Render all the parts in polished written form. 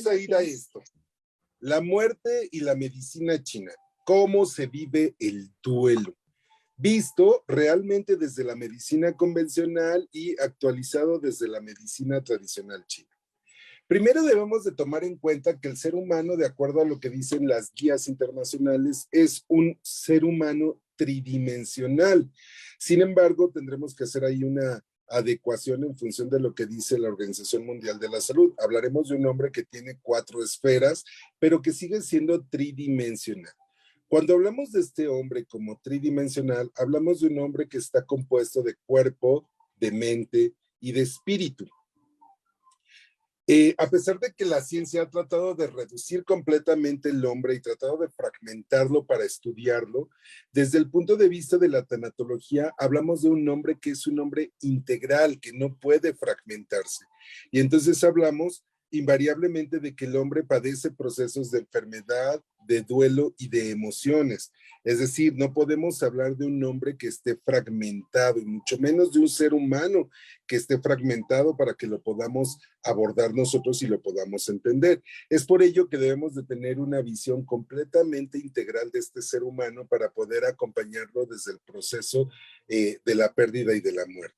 a ir a esto. La muerte y la medicina china. ¿Cómo se vive el duelo? Visto realmente desde la medicina convencional y actualizado desde la medicina tradicional china. Primero debemos de tomar en cuenta que el ser humano, de acuerdo a lo que dicen las guías internacionales, es un ser humano tridimensional. Sin embargo, tendremos que hacer ahí una adecuación en función de lo que dice la Organización Mundial de la Salud. Hablaremos de un hombre que tiene 4 esferas, pero que sigue siendo tridimensional. Cuando hablamos de este hombre como tridimensional, hablamos de un hombre que está compuesto de cuerpo, de mente y de espíritu. A pesar de que la ciencia ha tratado de reducir completamente el hombre y tratado de fragmentarlo para estudiarlo, desde el punto de vista de la tanatología, hablamos de un hombre que es un hombre integral, que no puede fragmentarse. Y entonces hablamos invariablemente de que el hombre padece procesos de enfermedad, de duelo y de emociones. Es decir, no podemos hablar de un hombre que esté fragmentado y mucho menos de un ser humano que esté fragmentado para que lo podamos abordar nosotros y lo podamos entender. Es por ello que debemos de tener una visión completamente integral de este ser humano para poder acompañarlo desde el proceso de la pérdida y de la muerte.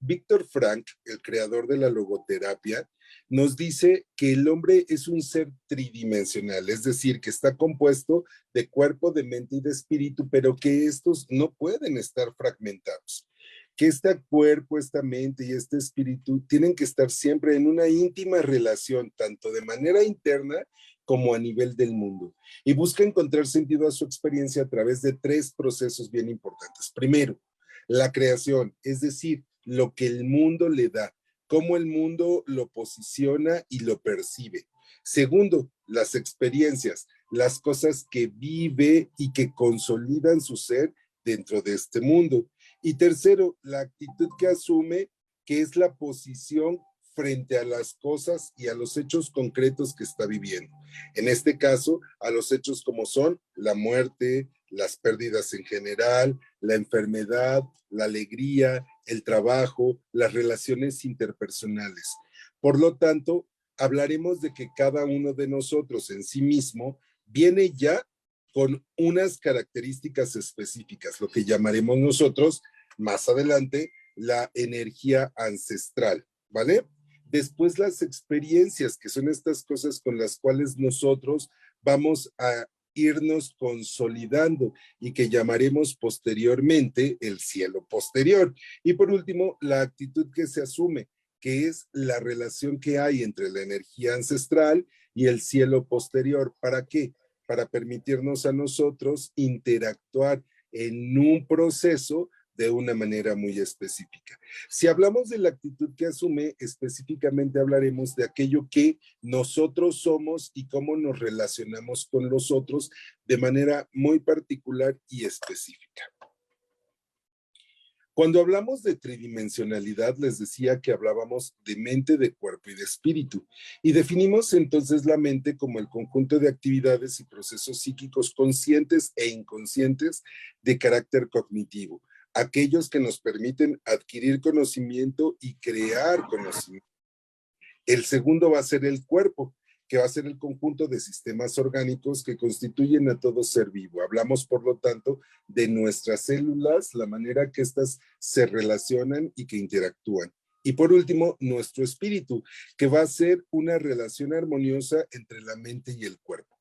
Víctor Frank, el creador de la logoterapia, nos dice que el hombre es un ser tridimensional, es decir, que está compuesto de cuerpo, de mente y de espíritu, pero que estos no pueden estar fragmentados. Que este cuerpo, esta mente y este espíritu tienen que estar siempre en una íntima relación, tanto de manera interna como a nivel del mundo. Y busca encontrar sentido a su experiencia a través de 3 procesos bien importantes. Primero, la creación, es decir, lo que el mundo le da, cómo el mundo lo posiciona y lo percibe. Segundo, las experiencias, las cosas que vive y que consolidan su ser dentro de este mundo. Y tercero, la actitud que asume, que es la posición frente a las cosas y a los hechos concretos que está viviendo. En este caso, a los hechos como son la muerte, las pérdidas en general, la enfermedad, la alegría, el trabajo, las relaciones interpersonales. Por lo tanto, hablaremos de que cada uno de nosotros en sí mismo viene ya con unas características específicas, lo que llamaremos nosotros más adelante la energía ancestral, ¿vale? Después las experiencias, que son estas cosas con las cuales nosotros vamos a irnos consolidando y que llamaremos posteriormente el cielo posterior. Y por último, la actitud que se asume, que es la relación que hay entre la energía ancestral y el cielo posterior. ¿Para qué? Para permitirnos a nosotros interactuar en un proceso de una manera muy específica. Si hablamos de la actitud que asume, específicamente hablaremos de aquello que nosotros somos y cómo nos relacionamos con los otros de manera muy particular y específica. Cuando hablamos de tridimensionalidad, les decía que hablábamos de mente, de cuerpo y de espíritu. Y definimos entonces la mente como el conjunto de actividades y procesos psíquicos conscientes e inconscientes de carácter cognitivo, aquellos que nos permiten adquirir conocimiento y crear conocimiento. El segundo va a ser el cuerpo, que va a ser el conjunto de sistemas orgánicos que constituyen a todo ser vivo. Hablamos, por lo tanto, de nuestras células, la manera que éstas se relacionan y que interactúan. Y por último, nuestro espíritu, que va a ser una relación armoniosa entre la mente y el cuerpo.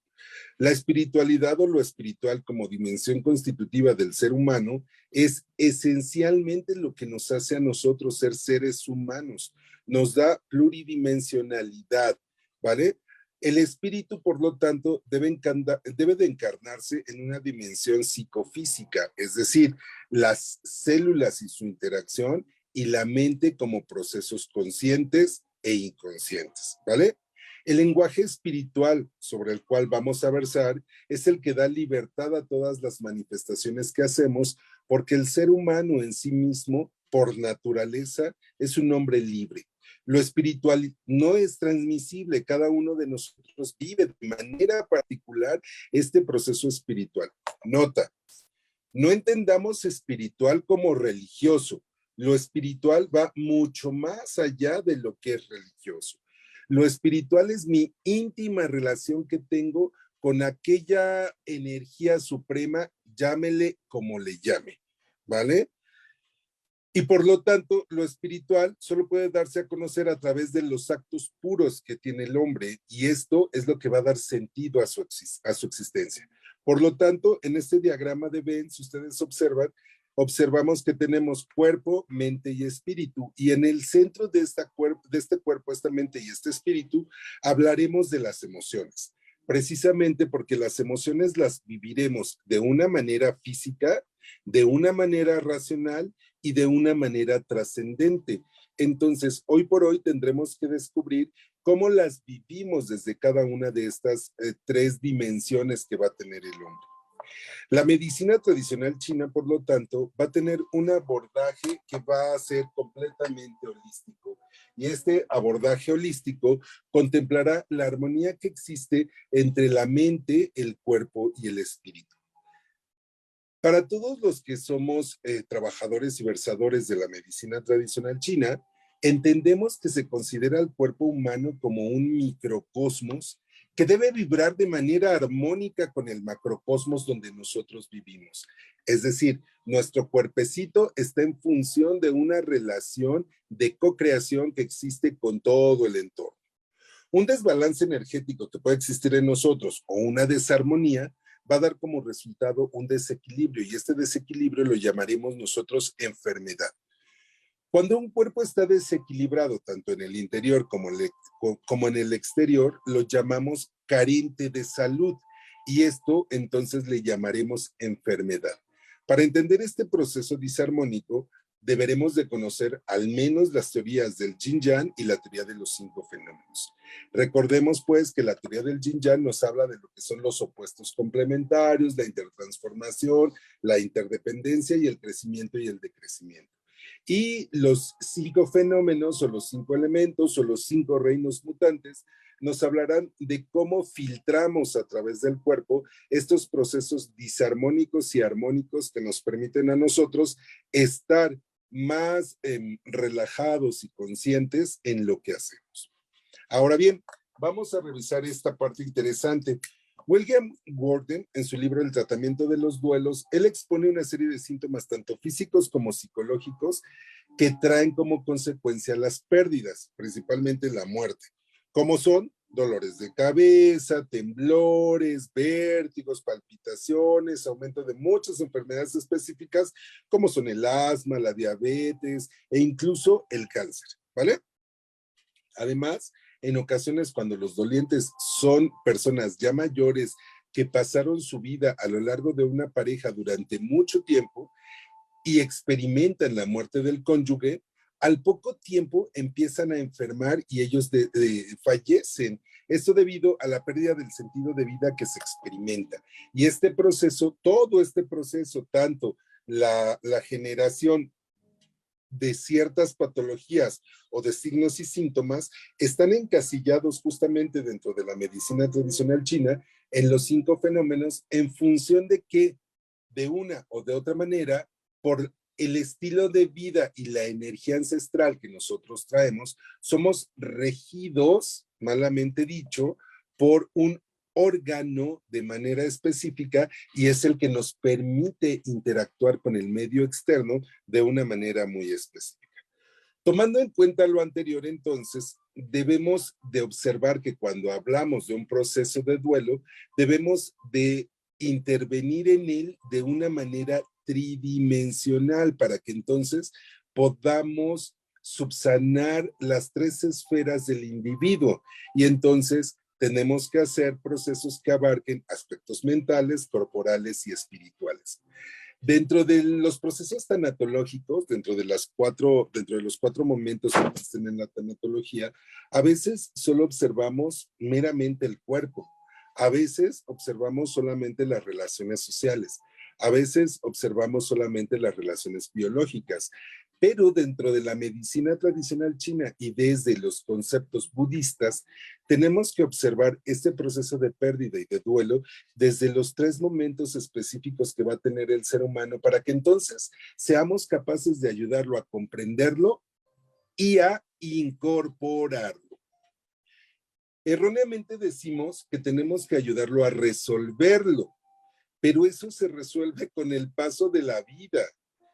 La espiritualidad o lo espiritual como dimensión constitutiva del ser humano es esencialmente lo que nos hace a nosotros ser seres humanos. Nos da pluridimensionalidad, ¿vale? El espíritu, por lo tanto, debe de encarnarse en una dimensión psicofísica, es decir, las células y su interacción y la mente como procesos conscientes e inconscientes, ¿vale? El lenguaje espiritual sobre el cual vamos a versar es el que da libertad a todas las manifestaciones que hacemos, porque el ser humano en sí mismo, por naturaleza, es un hombre libre. Lo espiritual no es transmisible, cada uno de nosotros vive de manera particular este proceso espiritual. Nota, no entendamos espiritual como religioso, lo espiritual va mucho más allá de lo que es religioso. Lo espiritual es mi íntima relación que tengo con aquella energía suprema, llámele como le llame, ¿vale? Y por lo tanto, lo espiritual solo puede darse a conocer a través de los actos puros que tiene el hombre, y esto es lo que va a dar sentido a su existencia. Por lo tanto, en este diagrama de Venn, si ustedes observan, observamos que tenemos cuerpo, mente y espíritu, y en el centro de, de este cuerpo, esta mente y este espíritu, hablaremos de las emociones, precisamente porque las emociones las viviremos de una manera física, de una manera racional y de una manera trascendente. Entonces, hoy por hoy tendremos que descubrir cómo las vivimos desde cada una de estas tres dimensiones que va a tener el hombre. La medicina tradicional china, por lo tanto, va a tener un abordaje que va a ser completamente holístico. Y este abordaje holístico contemplará la armonía que existe entre la mente, el cuerpo y el espíritu. Para todos los que somos trabajadores y versadores de la medicina tradicional china, entendemos que se considera al cuerpo humano como un microcosmos que debe vibrar de manera armónica con el macrocosmos donde nosotros vivimos. Es decir, nuestro cuerpecito está en función de una relación de co-creación que existe con todo el entorno. Un desbalance energético que puede existir en nosotros o una desarmonía va a dar como resultado un desequilibrio, y este desequilibrio lo llamaremos nosotros enfermedad. Cuando un cuerpo está desequilibrado tanto en el interior como en el exterior, lo llamamos carente de salud, y esto entonces le llamaremos enfermedad. Para entender este proceso disarmónico, deberemos de conocer al menos las teorías del Yin-Yang y la teoría de los 5 fenómenos. Recordemos pues que la teoría del Yin-Yang nos habla de lo que son los opuestos complementarios, la intertransformación, la interdependencia y el crecimiento y el decrecimiento. Y los 5 fenómenos o los 5 elementos o los 5 reinos mutantes nos hablarán de cómo filtramos a través del cuerpo estos procesos disarmónicos y armónicos que nos permiten a nosotros estar más relajados y conscientes en lo que hacemos. Ahora bien, vamos a revisar esta parte interesante. William Gordon, en su libro El tratamiento de los duelos, él expone una serie de síntomas tanto físicos como psicológicos que traen como consecuencia las pérdidas, principalmente la muerte, como son dolores de cabeza, temblores, vértigos, palpitaciones, aumento de muchas enfermedades específicas, como son el asma, la diabetes e incluso el cáncer, ¿vale? Además, en ocasiones cuando los dolientes son personas ya mayores que pasaron su vida a lo largo de una pareja durante mucho tiempo y experimentan la muerte del cónyuge, al poco tiempo empiezan a enfermar y ellos fallecen. Esto debido a la pérdida del sentido de vida que se experimenta. Y este proceso, todo este proceso, tanto la generación de ciertas patologías o de signos y síntomas, están encasillados justamente dentro de la medicina tradicional china en los 5 fenómenos en función de que, de una o de otra manera, por el estilo de vida y la energía ancestral que nosotros traemos, somos regidos, malamente dicho, por un órgano de manera específica, y es el que nos permite interactuar con el medio externo de una manera muy específica. Tomando en cuenta lo anterior, entonces, debemos de observar que cuando hablamos de un proceso de duelo, debemos de intervenir en él de una manera tridimensional para que entonces podamos subsanar las 3 esferas del individuo, y entonces tenemos que hacer procesos que abarquen aspectos mentales, corporales y espirituales. Dentro de los procesos tanatológicos, dentro de los 4 momentos que existen en la tanatología, a veces solo observamos meramente el cuerpo, a veces observamos solamente las relaciones sociales, a veces observamos solamente las relaciones biológicas, pero dentro de la medicina tradicional china y desde los conceptos budistas, tenemos que observar este proceso de pérdida y de duelo desde los 3 momentos específicos que va a tener el ser humano, para que entonces seamos capaces de ayudarlo a comprenderlo y a incorporarlo. Erróneamente decimos que tenemos que ayudarlo a resolverlo, pero eso se resuelve con el paso de la vida.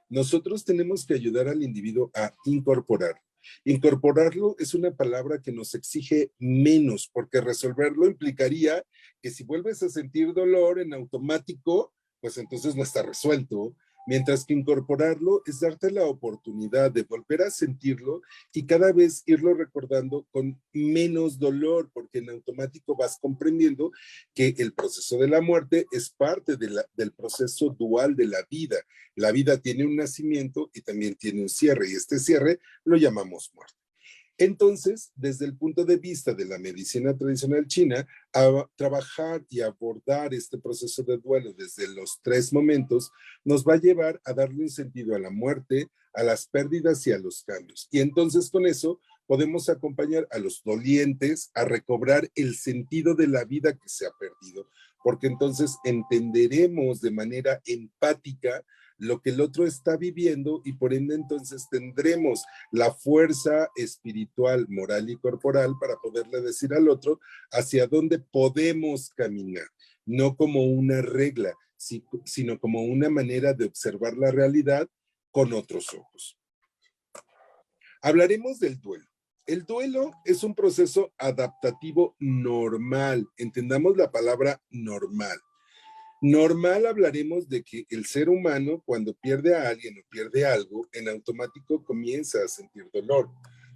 Nosotros tenemos que ayudar al individuo a incorporarlo. Incorporarlo es una palabra que nos exige menos, porque resolverlo implicaría que si vuelves a sentir dolor en automático, pues entonces no está resuelto. Mientras que incorporarlo es darte la oportunidad de volver a sentirlo y cada vez irlo recordando con menos dolor, porque en automático vas comprendiendo que el proceso de la muerte es parte del proceso dual de la vida. La vida tiene un nacimiento y también tiene un cierre, y este cierre lo llamamos muerte. Entonces, desde el punto de vista de la medicina tradicional china, a trabajar y abordar este proceso de duelo desde los tres momentos nos va a llevar a darle un sentido a la muerte, a las pérdidas y a los cambios. Y entonces con eso podemos acompañar a los dolientes a recobrar el sentido de la vida que se ha perdido, porque entonces entenderemos de manera empática lo que el otro está viviendo y por ende entonces tendremos la fuerza espiritual, moral y corporal para poderle decir al otro hacia dónde podemos caminar, no como una regla, sino como una manera de observar la realidad con otros ojos. Hablaremos del duelo. El duelo es un proceso adaptativo normal. Entendamos la palabra normal. Normal hablaremos de que el ser humano cuando pierde a alguien o pierde algo, en automático comienza a sentir dolor.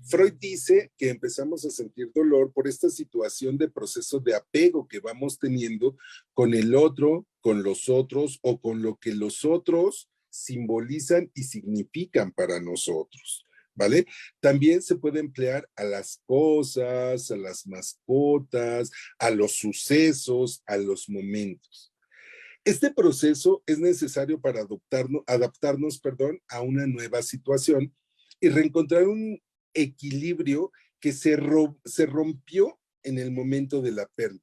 Freud dice que empezamos a sentir dolor por esta situación de proceso de apego que vamos teniendo con el otro, con los otros o con lo que los otros simbolizan y significan para nosotros. ¿Vale? También se puede emplear a las cosas, a las mascotas, a los sucesos, a los momentos. Este proceso es necesario para adaptarnos a una nueva situación y reencontrar un equilibrio que se rompió en el momento de la pérdida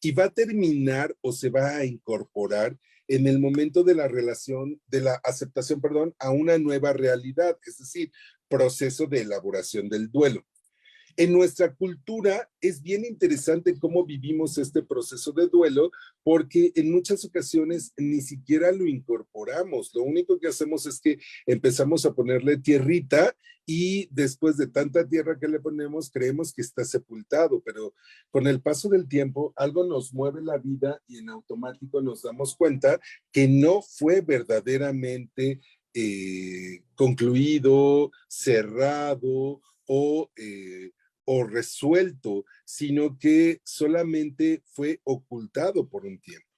y va a terminar o se va a incorporar en el momento de la relación, de la aceptación, a una nueva realidad, es decir, proceso de elaboración del duelo. En nuestra cultura es bien interesante cómo vivimos este proceso de duelo, porque en muchas ocasiones ni siquiera lo incorporamos. Lo único que hacemos es que empezamos a ponerle tierrita y después de tanta tierra que le ponemos, creemos que está sepultado, pero con el paso del tiempo algo nos mueve la vida y en automático nos damos cuenta que no fue verdaderamente concluido, cerrado o resuelto, sino que solamente fue ocultado por un tiempo.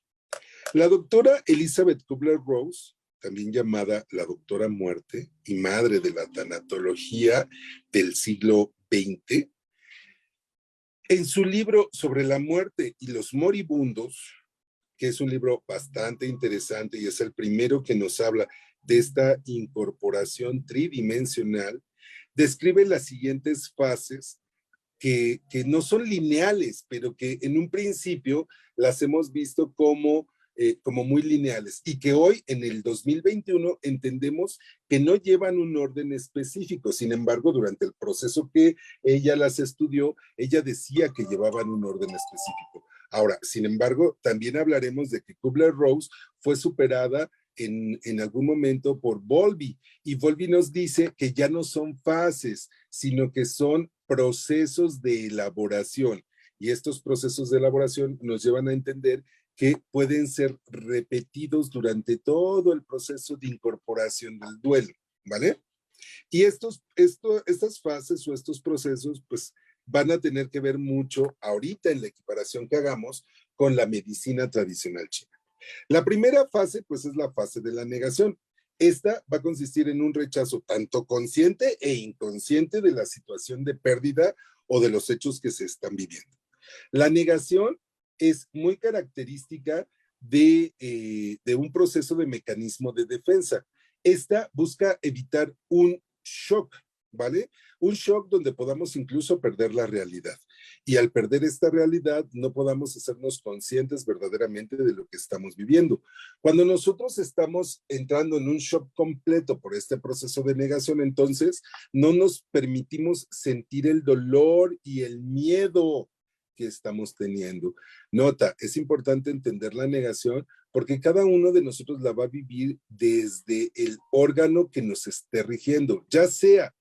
La doctora Elizabeth Kubler-Ross, también llamada la doctora muerte y madre de la tanatología del siglo XX, en su libro sobre la muerte y los moribundos, que es un libro bastante interesante y es el primero que nos habla de esta incorporación tridimensional, describe las siguientes fases que no son lineales, pero que en un principio las hemos visto como muy lineales y que hoy en el 2021 entendemos que no llevan un orden específico. Sin embargo, durante el proceso que ella las estudió, ella decía que llevaban un orden específico. Ahora, sin embargo, también hablaremos de que Kubler-Ross fue superada en algún momento por Bowlby, y Bowlby nos dice que ya no son fases, sino que son procesos de elaboración, y estos procesos de elaboración nos llevan a entender que pueden ser repetidos durante todo el proceso de incorporación del duelo, ¿vale? Y estas fases o estos procesos, pues, van a tener que ver mucho ahorita en la equiparación que hagamos con la medicina tradicional china. La primera fase, pues, es la fase de la negación. Esta va a consistir en un rechazo tanto consciente e inconsciente de la situación de pérdida o de los hechos que se están viviendo. La negación es muy característica de un proceso de mecanismo de defensa. Esta busca evitar un shock, ¿vale? Un shock donde podamos incluso perder la realidad. Y al perder esta realidad, no podamos hacernos conscientes verdaderamente de lo que estamos viviendo. Cuando nosotros estamos entrando en un shock completo por este proceso de negación, entonces no nos permitimos sentir el dolor y el miedo. que estamos teniendo. Nota, es importante entender la negación porque cada uno de nosotros la va a vivir desde el órgano que nos esté rigiendo, ya sea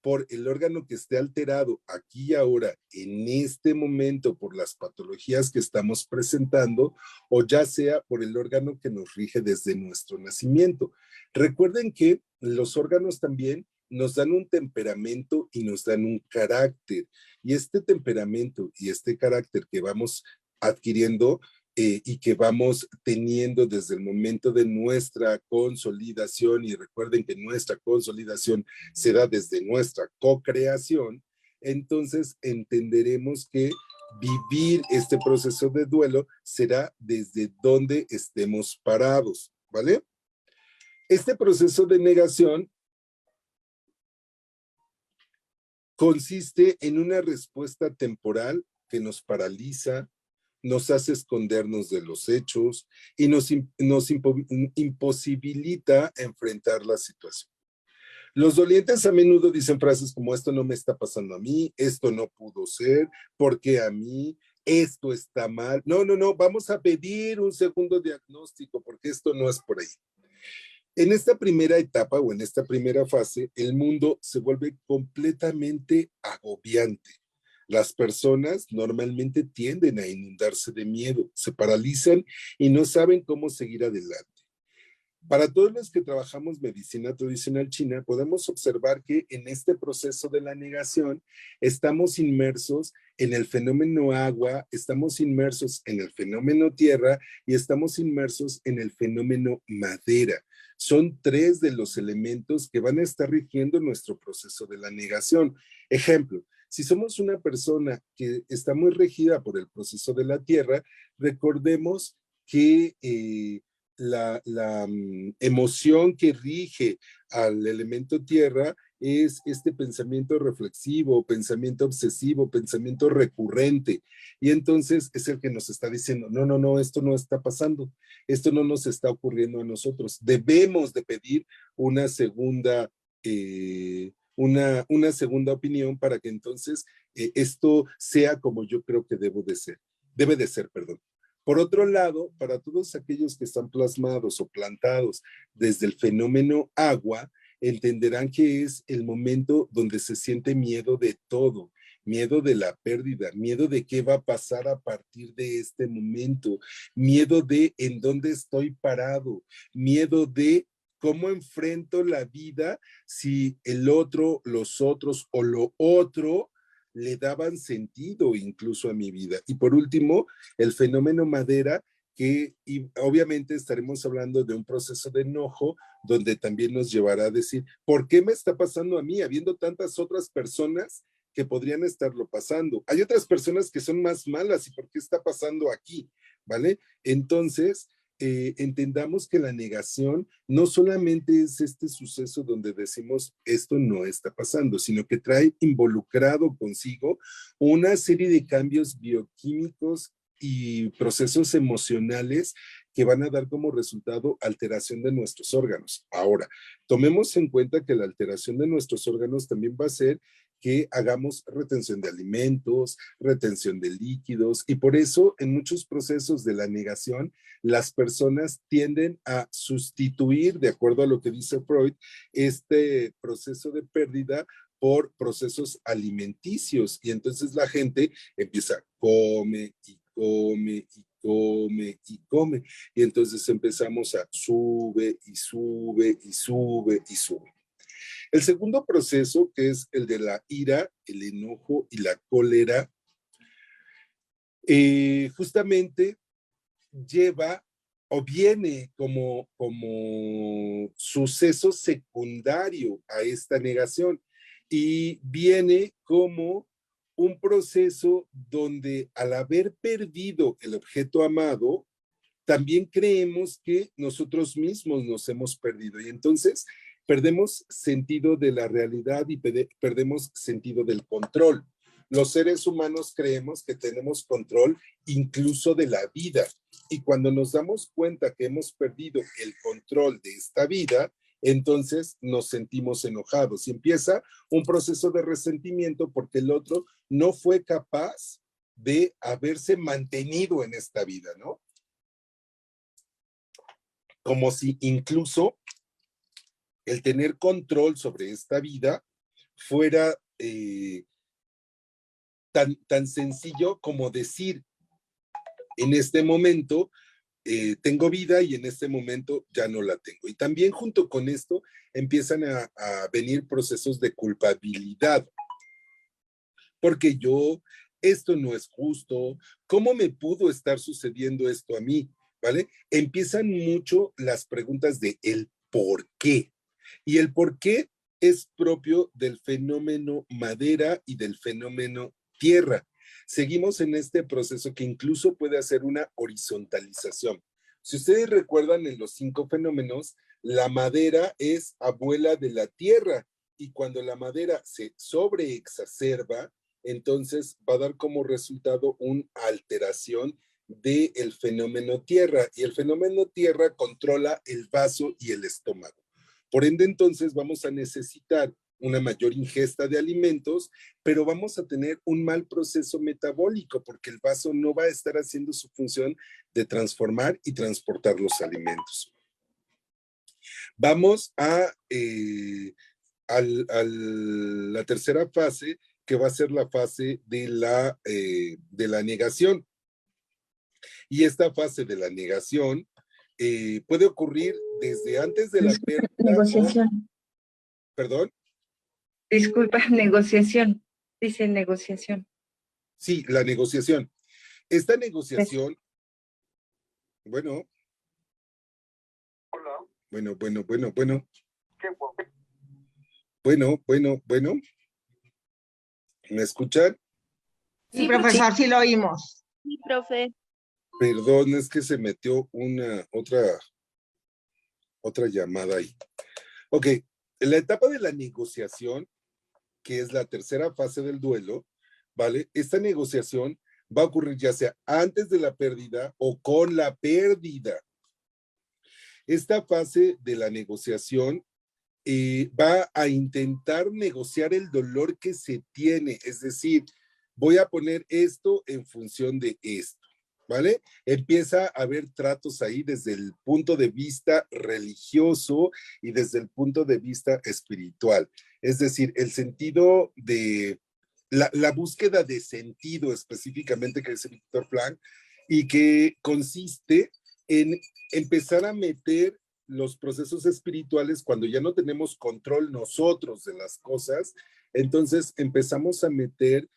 por el órgano que esté alterado aquí y ahora, en este momento, por las patologías que estamos presentando, o ya sea por el órgano que nos rige desde nuestro nacimiento. Recuerden que los órganos también nos dan un temperamento y nos dan un carácter. Y este temperamento y este carácter que vamos adquiriendo y que vamos teniendo desde el momento de nuestra consolidación, y recuerden que nuestra consolidación se da desde nuestra co-creación, entonces entenderemos que vivir este proceso de duelo será desde donde estemos parados, ¿vale? Este proceso de negación consiste en una respuesta temporal que nos paraliza, nos hace escondernos de los hechos y nos imposibilita enfrentar la situación. Los dolientes a menudo dicen frases como esto no me está pasando a mí, esto no pudo ser, porque a mí, esto está mal. No, no, no, vamos a pedir un segundo diagnóstico porque esto no es por ahí. En esta primera etapa o en esta primera fase, el mundo se vuelve completamente agobiante. Las personas normalmente tienden a inundarse de miedo, se paralizan y no saben cómo seguir adelante. Para todos los que trabajamos medicina tradicional china, podemos observar que en este proceso de la negación estamos inmersos en el fenómeno agua, estamos inmersos en el fenómeno tierra y estamos inmersos en el fenómeno madera. Son tres de los elementos que van a estar rigiendo nuestro proceso de la negación. Ejemplo, si somos una persona que está muy regida por el proceso de la tierra, recordemos que la emoción que rige al elemento tierra es este pensamiento reflexivo, pensamiento obsesivo, pensamiento recurrente. Y entonces es el que nos está diciendo, no, no, no, esto no está pasando, esto no nos está ocurriendo a nosotros. Debemos de pedir una segunda una segunda opinión para que entonces esto sea como yo creo que debe de ser, perdón. Por otro lado, para todos aquellos que están plasmados o plantados desde el fenómeno agua, entenderán que es el momento donde se siente miedo de todo, miedo de la pérdida, miedo de qué va a pasar a partir de este momento, miedo de en dónde estoy parado, miedo de cómo enfrento la vida si el otro, los otros o lo otro le daban sentido incluso a mi vida. Y por último, el fenómeno madera, que obviamente estaremos hablando de un proceso de enojo donde también nos llevará a decir, ¿por qué me está pasando a mí habiendo tantas otras personas que podrían estarlo pasando? Hay otras personas que son más malas y ¿por qué está pasando aquí? ¿Vale? Entonces, entendamos que la negación no solamente es este suceso donde decimos esto no está pasando, sino que trae involucrado consigo una serie de cambios bioquímicos y procesos emocionales que van a dar como resultado alteración de nuestros órganos. Ahora, tomemos en cuenta que la alteración de nuestros órganos también va a ser que hagamos retención de alimentos, retención de líquidos, y por eso en muchos procesos de la negación, las personas tienden a sustituir, de acuerdo a lo que dice Freud, este proceso de pérdida por procesos alimenticios, y entonces la gente empieza, come y come y come y come, y entonces empezamos a sube y sube y sube y sube. El segundo proceso, que es el de la ira, el enojo y la cólera, justamente lleva o viene como suceso secundario a esta negación y viene como un proceso donde al haber perdido el objeto amado, también creemos que nosotros mismos nos hemos perdido y entonces perdemos sentido de la realidad y perdemos sentido del control. Los seres humanos creemos que tenemos control incluso de la vida y cuando nos damos cuenta que hemos perdido el control de esta vida, entonces nos sentimos enojados y empieza un proceso de resentimiento porque el otro no fue capaz de haberse mantenido en esta vida, ¿no? Como si incluso el tener control sobre esta vida fuera tan sencillo como decir, en este momento tengo vida y en este momento ya no la tengo. Y también junto con esto empiezan a venir procesos de culpabilidad, porque esto no es justo, ¿cómo me pudo estar sucediendo esto a mí? ¿Vale? Empiezan mucho las preguntas de el por qué. Y el por qué es propio del fenómeno madera y del fenómeno tierra. Seguimos en este proceso que incluso puede hacer una horizontalización. Si ustedes recuerdan en los 5 fenómenos, la madera es abuela de la tierra y cuando la madera se sobreexacerba, entonces va a dar como resultado una alteración del fenómeno tierra y el fenómeno tierra controla el vaso y el estómago. Por ende, entonces vamos a necesitar una mayor ingesta de alimentos, pero vamos a tener un mal proceso metabólico porque el vaso no va a estar haciendo su función de transformar y transportar los alimentos. Vamos a la tercera fase, que va a ser la fase de la negación. Y esta fase de la negación puede ocurrir desde antes de la pérdida. Negociación. ¿Perdón? Disculpa, negociación. Dice negociación. Sí, la negociación. Esta negociación, bueno. Hola. Bueno. Qué Bueno. ¿Me escuchan? Sí, profesor, sí lo oímos. Sí, profe. Perdón, es que se metió otra llamada ahí. Ok, en la etapa de la negociación, que es la tercera fase del duelo, ¿vale? Esta negociación va a ocurrir ya sea antes de la pérdida o con la pérdida. Esta fase de la negociación va a intentar negociar el dolor que se tiene, es decir, voy a poner esto en función de esto, ¿vale? Empieza a haber tratos ahí desde el punto de vista religioso y desde el punto de vista espiritual, es decir, el sentido de la búsqueda de sentido específicamente que dice Víctor Frank y que consiste en empezar a meter los procesos espirituales cuando ya no tenemos control nosotros de las cosas, entonces empezamos a meter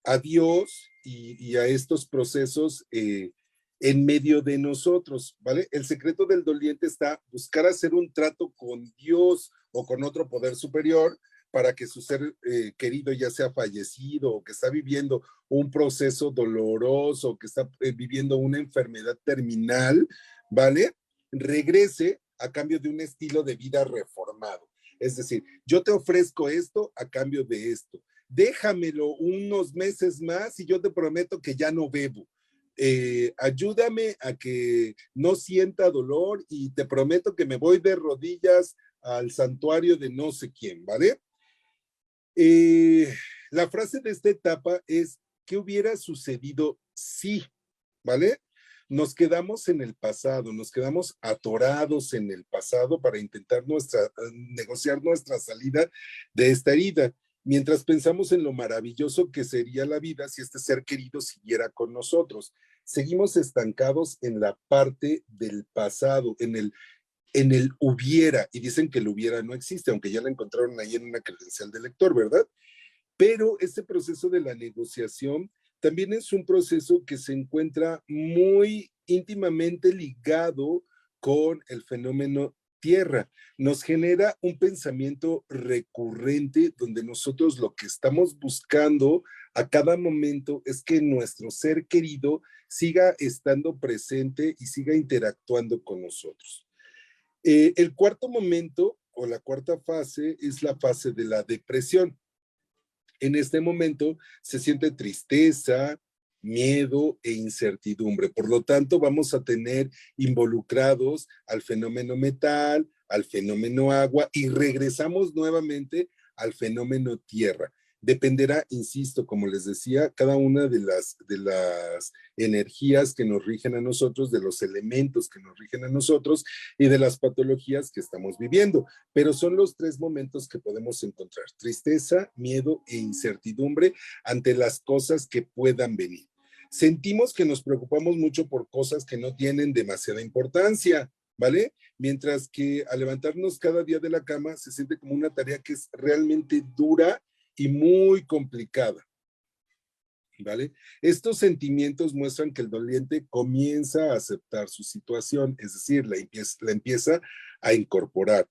a Dios y a estos procesos en medio de nosotros, ¿vale? El secreto del doliente está buscar hacer un trato con Dios o con otro poder superior para que su ser querido ya sea fallecido o que está viviendo un proceso doloroso, que está viviendo una enfermedad terminal, ¿vale? Regrese a cambio de un estilo de vida reformado. Es decir, yo te ofrezco esto a cambio de esto. Déjamelo unos meses más y yo te prometo que ya no bebo. Ayúdame a que no sienta dolor y te prometo que me voy de rodillas al santuario de no sé quién, ¿vale? La frase de esta etapa es, ¿qué hubiera sucedido si? ¿Vale? Nos quedamos en el pasado, nos quedamos atorados en el pasado para intentar negociar nuestra salida de esta herida, mientras pensamos en lo maravilloso que sería la vida si este ser querido siguiera con nosotros. Seguimos estancados en la parte del pasado, en el hubiera, y dicen que el hubiera no existe, aunque ya la encontraron ahí en una credencial de lector, ¿verdad? Pero este proceso de la negociación también es un proceso que se encuentra muy íntimamente ligado con el fenómeno tierra. Nos genera un pensamiento recurrente donde nosotros lo que estamos buscando a cada momento es que nuestro ser querido siga estando presente y siga interactuando con nosotros. El cuarto momento o la cuarta fase es la fase de la depresión. En este momento se siente tristeza, miedo e incertidumbre. Por lo tanto, vamos a tener involucrados al fenómeno metal, al fenómeno agua y regresamos nuevamente al fenómeno tierra. Dependerá, insisto, como les decía, cada una de las energías que nos rigen a nosotros, de los elementos que nos rigen a nosotros y de las patologías que estamos viviendo. Pero son los tres momentos que podemos encontrar: tristeza, miedo e incertidumbre ante las cosas que puedan venir. Sentimos que nos preocupamos mucho por cosas que no tienen demasiada importancia, ¿vale? Mientras que al levantarnos cada día de la cama se siente como una tarea que es realmente dura y muy complicada, ¿vale? Estos sentimientos muestran que el doliente comienza a aceptar su situación, es decir, la empieza a incorporar.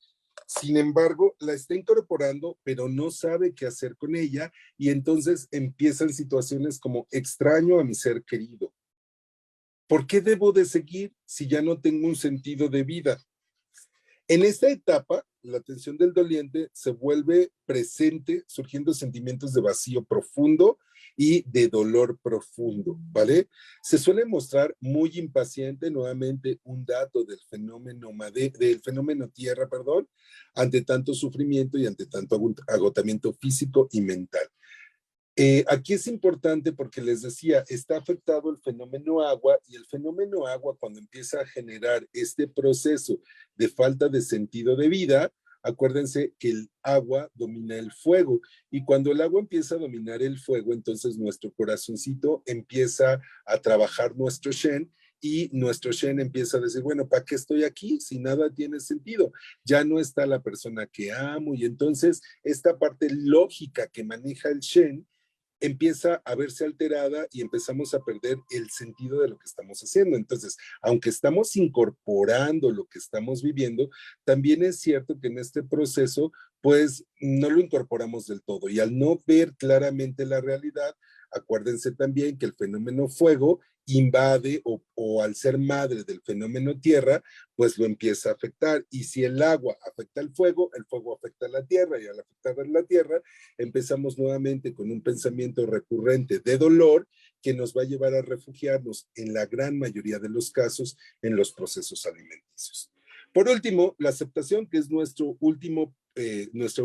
Sin embargo, la está incorporando, pero no sabe qué hacer con ella, y entonces empiezan situaciones como: extraño a mi ser querido. ¿Por qué debo de seguir si ya no tengo un sentido de vida? En esta etapa, la atención del doliente se vuelve presente, surgiendo sentimientos de vacío profundo y de dolor profundo, ¿vale? Se suele mostrar muy impaciente, nuevamente un dato del fenómeno tierra, perdón, ante tanto sufrimiento y ante tanto agotamiento físico y mental. Aquí es importante porque les decía, está afectado el fenómeno agua, y el fenómeno agua, cuando empieza a generar este proceso de falta de sentido de vida, acuérdense que el agua domina el fuego, y cuando el agua empieza a dominar el fuego, entonces nuestro corazoncito empieza a trabajar nuestro Shen, y nuestro Shen empieza a decir: bueno, ¿para qué estoy aquí si nada tiene sentido? Ya no está la persona que amo, y entonces esta parte lógica que maneja el Shen empieza a verse alterada y empezamos a perder el sentido de lo que estamos haciendo. Entonces, aunque estamos incorporando lo que estamos viviendo, también es cierto que en este proceso, pues no lo incorporamos del todo, y al no ver claramente la realidad, acuérdense también que el fenómeno fuego invade o al ser madre del fenómeno tierra, pues lo empieza a afectar. Y si el agua afecta el fuego afecta a la tierra, y al afectar a la tierra, empezamos nuevamente con un pensamiento recurrente de dolor que nos va a llevar a refugiarnos, en la gran mayoría de los casos, en los procesos alimenticios. Por último, la aceptación, que es nuestra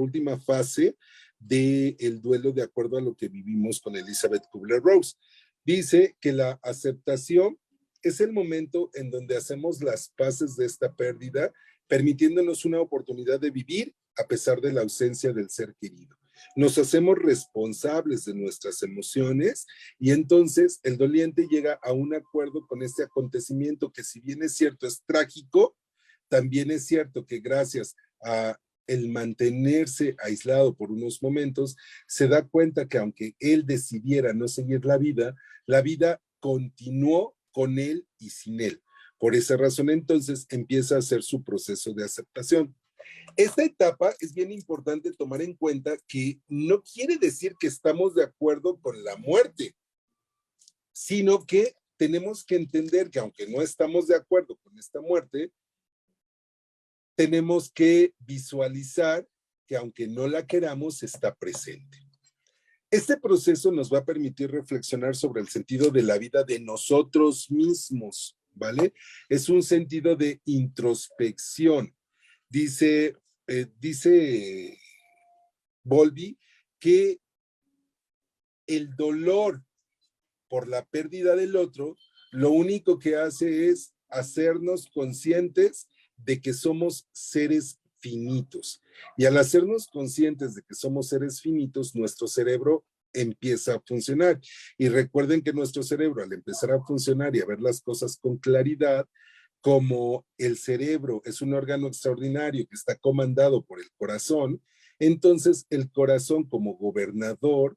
última fase del duelo, de acuerdo a lo que vivimos con Elizabeth Kubler-Ross. Dice que la aceptación es el momento en donde hacemos las paces de esta pérdida, permitiéndonos una oportunidad de vivir a pesar de la ausencia del ser querido. Nos hacemos responsables de nuestras emociones, y entonces el doliente llega a un acuerdo con este acontecimiento que, si bien es cierto, es trágico, también es cierto que gracias a el mantenerse aislado por unos momentos, se da cuenta que aunque él decidiera no seguir la vida continuó con él y sin él. Por esa razón, entonces, empieza a hacer su proceso de aceptación. Esta etapa es bien importante tomar en cuenta que no quiere decir que estamos de acuerdo con la muerte, sino que tenemos que entender que, aunque no estamos de acuerdo con esta muerte, tenemos que visualizar que, aunque no la queramos, está presente. Este proceso nos va a permitir reflexionar sobre el sentido de la vida de nosotros mismos, ¿vale? Es un sentido de introspección. Dice Bowlby que el dolor por la pérdida del otro, lo único que hace es hacernos conscientes de que somos seres finitos. Y al hacernos conscientes de que somos seres finitos, nuestro cerebro empieza a funcionar. Y recuerden que nuestro cerebro, al empezar a funcionar y a ver las cosas con claridad, como el cerebro es un órgano extraordinario que está comandado por el corazón, entonces el corazón, como gobernador,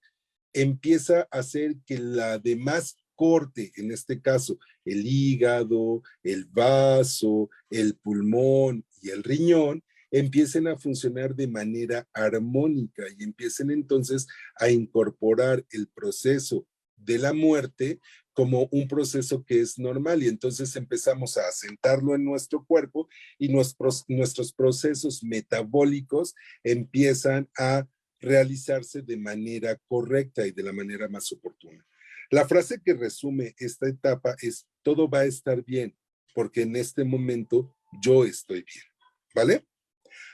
empieza a hacer que la demás corte, en este caso el hígado, el vaso, el pulmón y el riñón, empiecen a funcionar de manera armónica, y empiecen entonces a incorporar el proceso de la muerte como un proceso que es normal, y entonces empezamos a asentarlo en nuestro cuerpo, y nuestros procesos metabólicos empiezan a realizarse de manera correcta y de la manera más oportuna. La frase que resume esta etapa es: todo va a estar bien, porque en este momento yo estoy bien, ¿vale?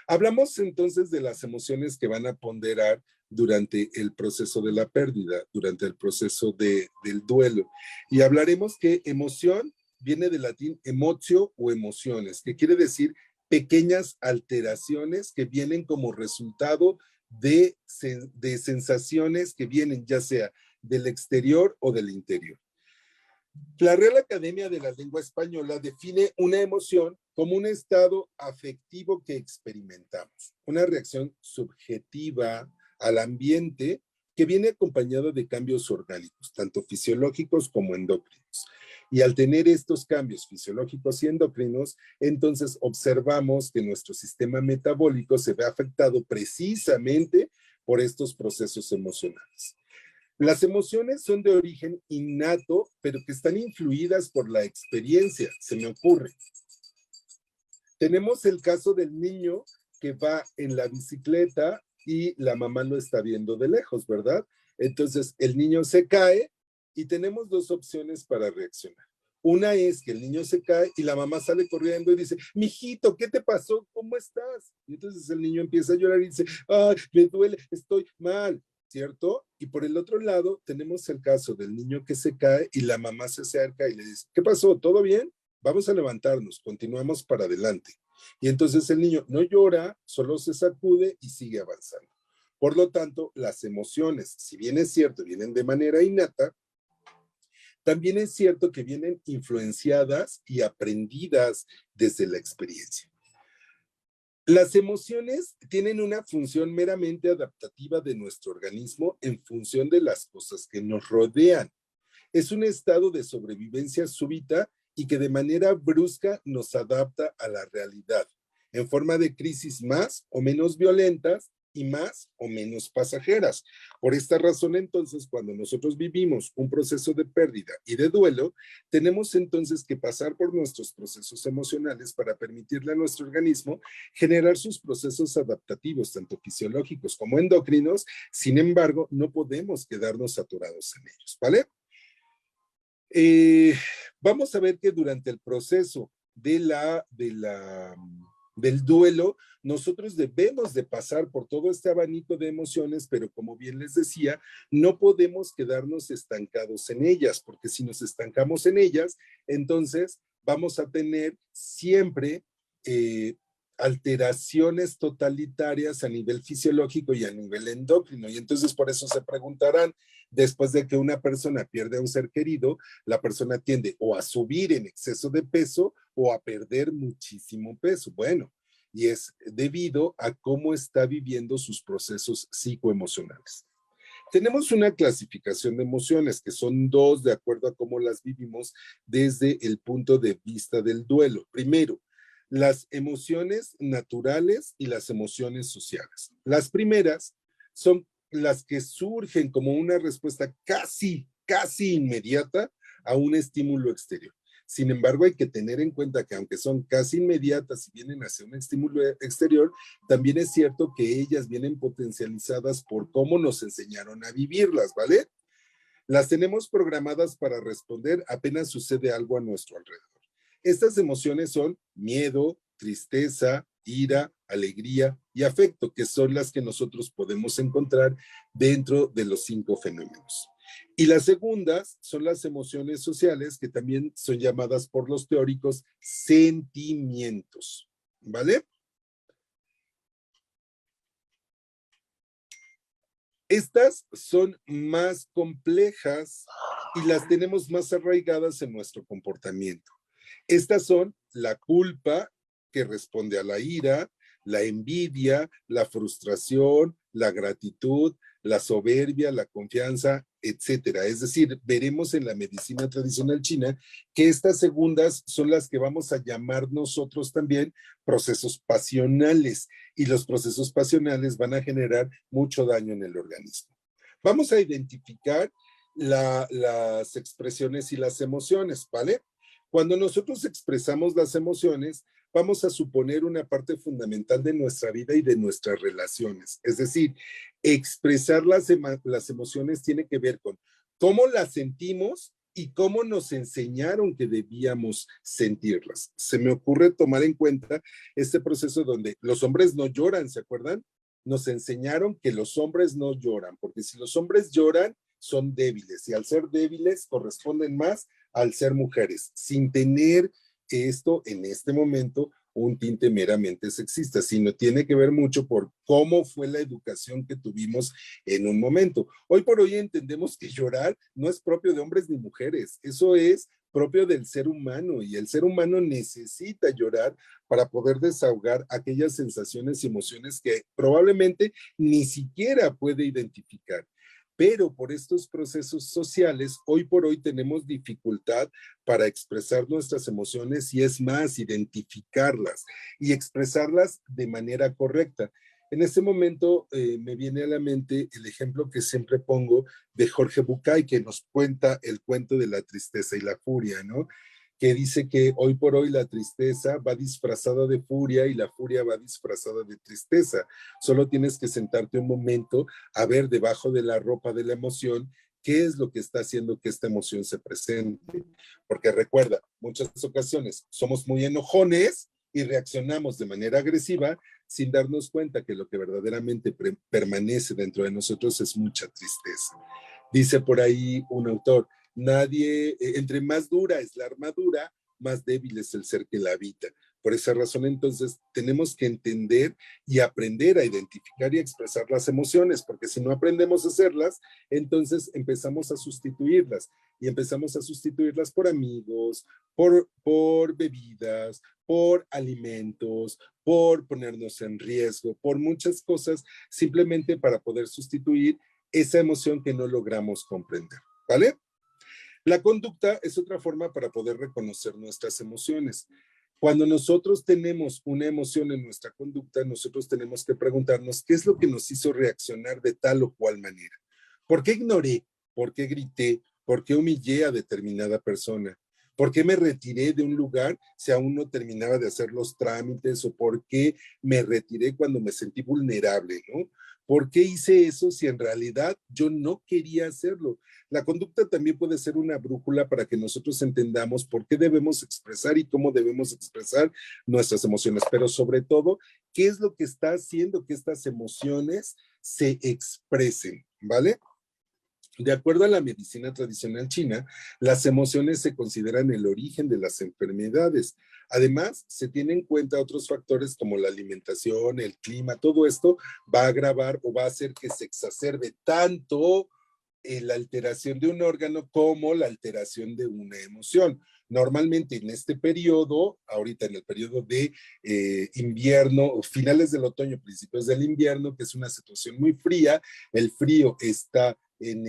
Hablamos entonces de las emociones que van a ponderar durante el proceso de la pérdida, durante el proceso del duelo. Y hablaremos que emoción viene del latín emotio o emociones, que quiere decir pequeñas alteraciones que vienen como resultado de sensaciones que vienen ya sea del exterior o del interior. La Real Academia de la Lengua Española define una emoción como un estado afectivo que experimentamos, una reacción subjetiva al ambiente que viene acompañado de cambios orgánicos, tanto fisiológicos como endocrinos. Y al tener estos cambios fisiológicos y endocrinos, entonces observamos que nuestro sistema metabólico se ve afectado precisamente por estos procesos emocionales. Las emociones son de origen innato, pero que están influidas por la experiencia, se me ocurre. Tenemos el caso del niño que va en la bicicleta y la mamá lo está viendo de lejos, ¿verdad? Entonces el niño se cae y tenemos dos opciones para reaccionar. Una es que el niño se cae y la mamá sale corriendo y dice, mijito, ¿qué te pasó? ¿Cómo estás? Y entonces el niño empieza a llorar y dice, ay, me duele, estoy mal, ¿cierto? Y por el otro lado tenemos el caso del niño que se cae y la mamá se acerca y le dice, ¿qué pasó? ¿Todo bien? Vamos a levantarnos, continuamos para adelante. Y entonces el niño no llora, solo se sacude y sigue avanzando. Por lo tanto, las emociones, si bien es cierto, vienen de manera innata, también es cierto que vienen influenciadas y aprendidas desde la experiencia. Las emociones tienen una función meramente adaptativa de nuestro organismo en función de las cosas que nos rodean. Es un estado de sobrevivencia súbita y que de manera brusca nos adapta a la realidad, en forma de crisis más o menos violentas y más o menos pasajeras. Por esta razón, entonces, cuando nosotros vivimos un proceso de pérdida y de duelo, tenemos entonces que pasar por nuestros procesos emocionales para permitirle a nuestro organismo generar sus procesos adaptativos, tanto fisiológicos como endocrinos. Del embargo, no podemos quedarnos atorados en ellos, ¿vale? Vamos a ver que durante el proceso del duelo, nosotros debemos de pasar por todo este abanico de emociones, pero como bien les decía, no podemos quedarnos estancados en ellas, porque si nos estancamos en ellas, entonces vamos a tener siempre alteraciones totalitarias a nivel fisiológico y a nivel endocrino. Y entonces por eso se preguntarán, después de que una persona pierde a un ser querido, la persona tiende o a subir en exceso de peso o a perder muchísimo peso. Bueno, y es debido a cómo está viviendo sus procesos psicoemocionales. Tenemos una clasificación de emociones, que son dos de acuerdo a cómo las vivimos desde el punto de vista del duelo. Primero, las emociones naturales y las emociones sociales. Las primeras son las que surgen como una respuesta casi inmediata a un estímulo exterior. Sin embargo, hay que tener en cuenta que aunque son casi inmediatas y vienen hacia un estímulo exterior, también es cierto que ellas vienen potencializadas por cómo nos enseñaron a vivirlas, ¿vale? Las tenemos programadas para responder apenas sucede algo a nuestro alrededor. Estas emociones son miedo, tristeza, ira, alegría y afecto, que son las que nosotros podemos encontrar dentro de los 5 fenómenos. Y las segundas son las emociones sociales, que también son llamadas por los teóricos sentimientos, ¿vale? Estas son más complejas y las tenemos más arraigadas en nuestro comportamiento. Estas son la culpa, que responde a la ira, la envidia, la frustración, la gratitud, la soberbia, la confianza, etcétera. Es decir, veremos en la medicina tradicional china que estas segundas son las que vamos a llamar nosotros también procesos pasionales, y los procesos pasionales van a generar mucho daño en el organismo. Vamos a identificar las expresiones y las emociones, ¿vale? Cuando nosotros expresamos las emociones, vamos a suponer una parte fundamental de nuestra vida y de nuestras relaciones. Es decir, expresar las emociones tiene que ver con cómo las sentimos y cómo nos enseñaron que debíamos sentirlas. Se me ocurre tomar en cuenta este proceso donde los hombres no lloran, ¿se acuerdan? Nos enseñaron que los hombres no lloran, porque si los hombres lloran, son débiles, y al ser débiles corresponden más al ser mujeres, sin tener esto en este momento un tinte meramente sexista, sino tiene que ver mucho por cómo fue la educación que tuvimos en un momento. Hoy por hoy entendemos que llorar no es propio de hombres ni mujeres, eso es propio del ser humano, y el ser humano necesita llorar para poder desahogar aquellas sensaciones y emociones que probablemente ni siquiera puede identificar. Pero por estos procesos sociales, hoy por hoy tenemos dificultad para expresar nuestras emociones, y es más, identificarlas y expresarlas de manera correcta. En este momento me viene a la mente el ejemplo que siempre pongo de Jorge Bucay, que nos cuenta el cuento de la tristeza y la furia, ¿no? Que dice que hoy por hoy la tristeza va disfrazada de furia y la furia va disfrazada de tristeza. Solo tienes que sentarte un momento a ver debajo de la ropa de la emoción qué es lo que está haciendo que esta emoción se presente. Porque recuerda, muchas ocasiones somos muy enojones y reaccionamos de manera agresiva sin darnos cuenta que lo que verdaderamente permanece dentro de nosotros es mucha tristeza. Dice por ahí un autor, entre más dura es la armadura, más débil es el ser que la habita. Por esa razón, entonces, tenemos que entender y aprender a identificar y expresar las emociones, porque si no aprendemos a hacerlas, entonces empezamos a sustituirlas, y empezamos a sustituirlas por amigos, por bebidas, por alimentos, por ponernos en riesgo, por muchas cosas, simplemente para poder sustituir esa emoción que no logramos comprender, ¿vale? La conducta es otra forma para poder reconocer nuestras emociones. Cuando nosotros tenemos una emoción en nuestra conducta, nosotros tenemos que preguntarnos qué es lo que nos hizo reaccionar de tal o cual manera. ¿Por qué ignoré? ¿Por qué grité? ¿Por qué humillé a determinada persona? ¿Por qué me retiré de un lugar si aún no terminaba de hacer los trámites? ¿O por qué me retiré cuando me sentí vulnerable, ¿no? ¿Por qué hice eso si en realidad yo no quería hacerlo? La conducta también puede ser una brújula para que nosotros entendamos por qué debemos expresar y cómo debemos expresar nuestras emociones, pero sobre todo, qué es lo que está haciendo que estas emociones se expresen, ¿vale? De acuerdo a la medicina tradicional china, las emociones se consideran el origen de las enfermedades. Además, se tienen en cuenta otros factores como la alimentación, el clima, todo esto va a agravar o va a hacer que se exacerbe tanto la alteración de un órgano como la alteración de una emoción. Normalmente en este periodo, ahorita en el periodo de invierno, finales del otoño, principios del invierno, que es una situación muy fría, el frío está en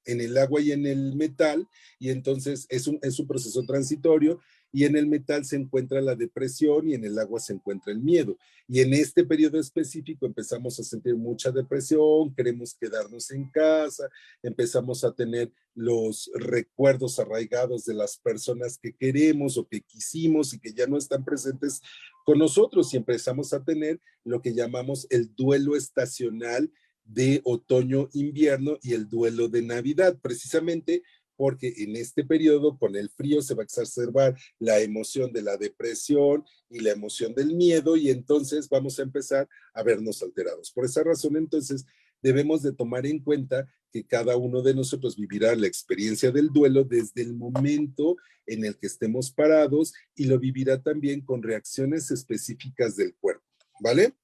el agua y en el metal, y entonces es un proceso transitorio, y en el metal se encuentra la depresión y en el agua se encuentra el miedo. Y en este periodo específico empezamos a sentir mucha depresión, queremos quedarnos en casa, empezamos a tener los recuerdos arraigados de las personas que queremos o que quisimos y que ya no están presentes con nosotros, y empezamos a tener lo que llamamos el duelo estacional de otoño-invierno y el duelo de Navidad, precisamente porque en este periodo con el frío se va a exacerbar la emoción de la depresión y la emoción del miedo, y entonces vamos a empezar a vernos alterados. Por esa razón, entonces, debemos de tomar en cuenta que cada uno de nosotros vivirá la experiencia del duelo desde el momento en el que estemos parados, y lo vivirá también con reacciones específicas del cuerpo, ¿vale?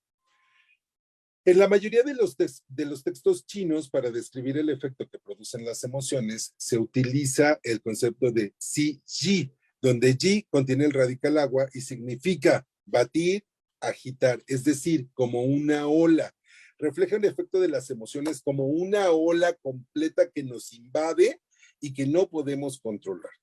En la mayoría de los textos chinos, para describir el efecto que producen las emociones, se utiliza el concepto de Ji, donde Ji contiene el radical agua y significa batir, agitar, es decir, como una ola. Refleja el efecto de las emociones como una ola completa que nos invade y que no podemos controlar.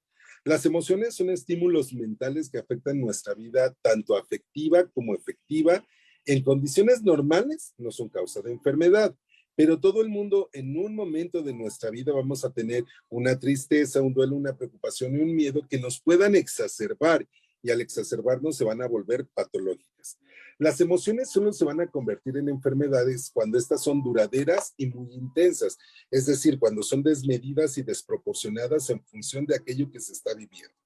Las emociones son estímulos mentales que afectan nuestra vida, tanto afectiva como efectiva. En condiciones normales no son causa de enfermedad, pero todo el mundo en un momento de nuestra vida vamos a tener una tristeza, un duelo, una preocupación y un miedo que nos puedan exacerbar, y al exacerbarnos se van a volver patológicas. Las emociones solo se van a convertir en enfermedades cuando estas son duraderas y muy intensas, es decir, cuando son desmedidas y desproporcionadas en función de aquello que se está viviendo.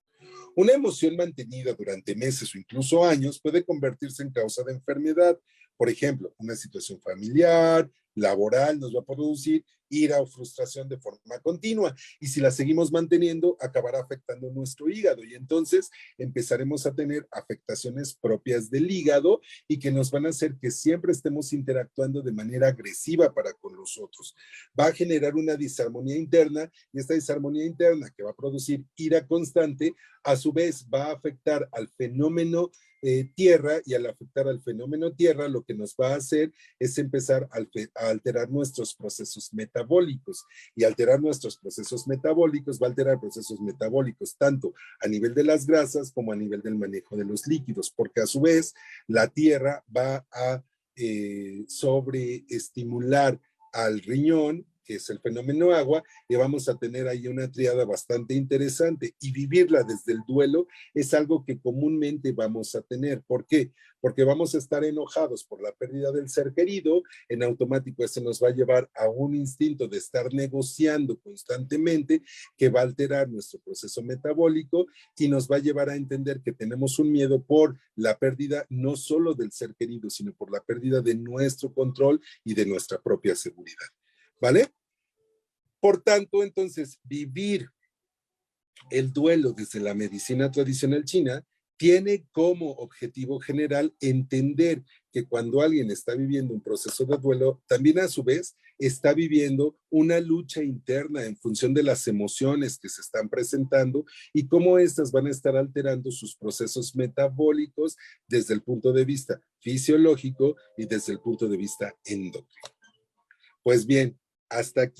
Una emoción mantenida durante meses o incluso años puede convertirse en causa de enfermedad. Por ejemplo, una situación familiar, laboral, nos va a producir ira o frustración de forma continua. Y si la seguimos manteniendo, acabará afectando nuestro hígado. Y entonces empezaremos a tener afectaciones propias del hígado y que nos van a hacer que siempre estemos interactuando de manera agresiva para con los otros. Va a generar una disarmonía interna y esta disarmonía interna que va a producir ira constante, a su vez va a afectar al fenómeno tierra, y al afectar al fenómeno tierra, lo que nos va a hacer es empezar a alterar nuestros procesos metabólicos, y alterar nuestros procesos metabólicos va a alterar procesos metabólicos tanto a nivel de las grasas como a nivel del manejo de los líquidos, porque a su vez la tierra va a sobreestimular al riñón, que es el fenómeno agua, y vamos a tener ahí una triada bastante interesante, y vivirla desde el duelo es algo que comúnmente vamos a tener. ¿Por qué? Porque vamos a estar enojados por la pérdida del ser querido, en automático eso nos va a llevar a un instinto de estar negociando constantemente que va a alterar nuestro proceso metabólico y nos va a llevar a entender que tenemos un miedo por la pérdida no solo del ser querido, sino por la pérdida de nuestro control y de nuestra propia seguridad. ¿Vale? Por tanto, entonces, vivir el duelo desde la medicina tradicional china tiene como objetivo general entender que cuando alguien está viviendo un proceso de duelo, también a su vez está viviendo una lucha interna en función de las emociones que se están presentando y cómo estas van a estar alterando sus procesos metabólicos desde el punto de vista fisiológico y desde el punto de vista endocrino. Pues bien, hasta aquí